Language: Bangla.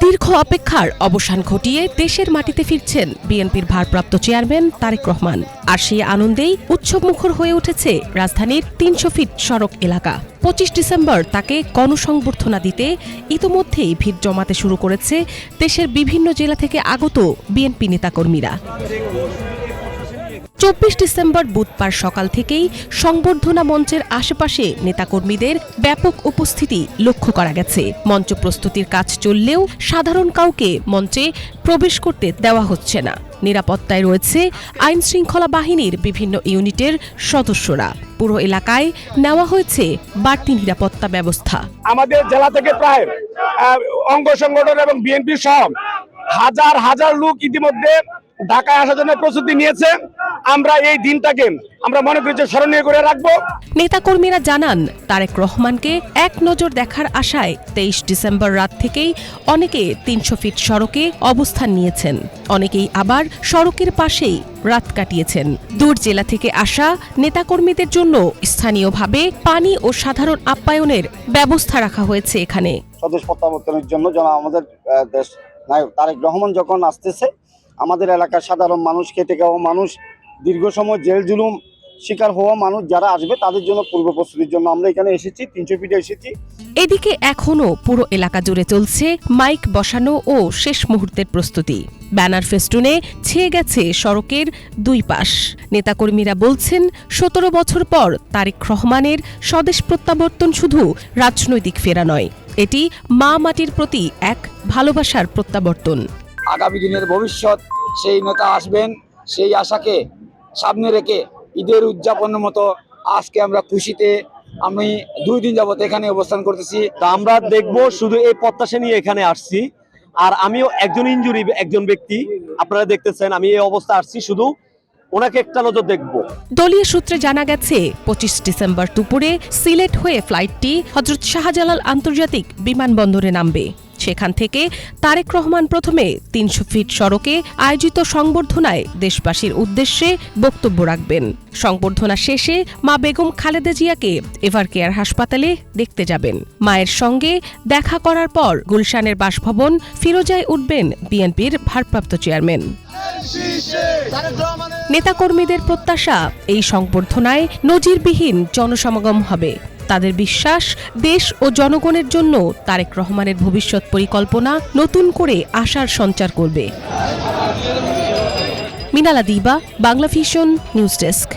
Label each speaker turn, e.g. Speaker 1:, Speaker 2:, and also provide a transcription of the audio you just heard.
Speaker 1: দীর্ঘ অপেক্ষার অবসান ঘটিয়ে দেশের মাটিতে ফিরছেন বিএনপির ভারপ্রাপ্ত চেয়ারম্যান তারেক রহমান। আর সেই আনন্দেই উৎসবমুখর হয়ে উঠেছে রাজধানীর ৩০০ ফিট সড়ক এলাকা। ২৫ ডিসেম্বর তাকে গণসংবর্ধনা দিতে ইতোমধ্যেই ভিড় জমাতে শুরু করেছে দেশের বিভিন্ন জেলা থেকে আগত বিএনপি নেতাকর্মীরা। ২৪ ডিসেম্বর বুধবার সকাল থেকেই সংবর্ধনা মঞ্চের আশেপাশে নেতাকর্মীদের ব্যাপক উপস্থিতি লক্ষ্য করা গেছে। মঞ্চ প্রস্তুতির কাজ চললেও সাধারণ কাউকে মঞ্চে প্রবেশ করতে দেওয়া হচ্ছে না। নিরাপত্তায় রয়েছে আইন শৃঙ্খলা বাহিনীর বিভিন্ন ইউনিটের সদস্যরা। পুরো এলাকায় নেওয়া হয়েছে বাড়তি নিরাপত্তা ব্যবস্থা।
Speaker 2: আমাদের জেলা থেকে প্রায় অঙ্গ সংগঠন এবং বিএনপি সহ হাজার হাজার লোক ইতিমধ্যে ঢাকায় আসার জন্য প্রস্তুতি নিয়েছে। আমরা এই দিনটাকে আমরা মনে করি যে স্মরণীয় করে রাখবো।
Speaker 1: নেতাকর্মীরা জানান, তারেক রহমানকে এক নজর দেখার আশায় ২৩ ডিসেম্বর রাত থেকেই অনেকে ৩০০ ফিট সড়কে অবস্থান নিয়েছেন। অনেকেই আবার সড়কের পাশেই রাত কাটিয়েছেন। দূর জেলা থেকে আসা নেতাকর্মীদের জন্য স্থানীয়ভাবে পানি ও সাধারণ আপ্যায়নের ব্যবস্থা রাখা হয়েছে এখানে।
Speaker 3: স্বদেশ প্রত্যাবর্তনের জন্য আমাদের দেশ নায়ক তারেক রহমান যখন আসতেছে, আমাদের এলাকার সাধারণ মানুষ, খেটে খাওয়া মানুষ, দীর্ঘ সময় জেল জুলুম শিকার হওয়া মানুষ যারা আসবে তাদের জন্য পূর্ব প্রস্তুতির জন্য আমরা এখানে এসেছি, ৩০০ ফিটে এসেছি।
Speaker 1: এদিকে এখনো পুরো এলাকা জুড়ে চলছে মাইক বসানো ও শেষ মুহূর্তের প্রস্তুতি। ব্যানার ফেস্টুনে ছেয়ে গেছে সড়কের দুই পাশ। নেতাকর্মীরা বলছেন, ১৭ বছর পর তারেক রহমানের স্বদেশ প্রত্যাবর্তন শুধু রাজনৈতিক ফেরা নয়, এটি মা মাটির প্রতি এক ভালোবাসার প্রত্যাবর্তন।
Speaker 4: আগামী দিনের ভবিষ্যৎ সেই নেতা আসবেন, সেই আশাকে সামনে রেখে ঈদের উদযাপনের মতো আজকে আমরা খুশিতে আমি 2 দিন যাবত এখানে অবস্থান করতেছি।
Speaker 5: আমরা দেখব, শুধু এই প্রত্যাশা নিয়ে এখানে আসছি। আর আমিও একজন ব্যক্তি, আপনারা দেখতেছেন আমি এই অবস্থা আসছি, শুধু ওনাকে একটা নজর দেখব।
Speaker 1: দলীয় সূত্রে জানা গেছে ২৫ ডিসেম্বর দুপুরে সিলেট হয়ে ফ্লাইটটি হযরত শাহজালাল আন্তর্জাতিক বিমানবন্দরে নামবে। সেখান থেকে তারেক রহমান প্রথমে ৩০০ ফিট সড়কে আয়োজিত সংবর্ধনায় দেশবাসীর উদ্দেশ্যে বক্তব্য রাখবেন। সংবর্ধনা শেষে মা বেগম খালেদা জিয়াকে এভারকেয়ার হাসপাতালে দেখতে যাবেন। মায়ের সঙ্গে দেখা করার পর গুলশানের বাসভবন ফিরোজায় উঠবেন বিএনপির ভারপ্রাপ্ত চেয়ারম্যান। নেতাকর্মীদের প্রত্যাশা, এই সংবর্ধনায় নজিরবিহীন জনসমাগম হবে। তাদের বিশ্বাস, দেশ ও জনগণের জন্য তারেক রহমানের ভবিষ্যৎ পরিকল্পনা নতুন করে আশার সঞ্চার করবে। মিনালা দিবা, বাংলা ভিশন নিউজ ডেস্ক।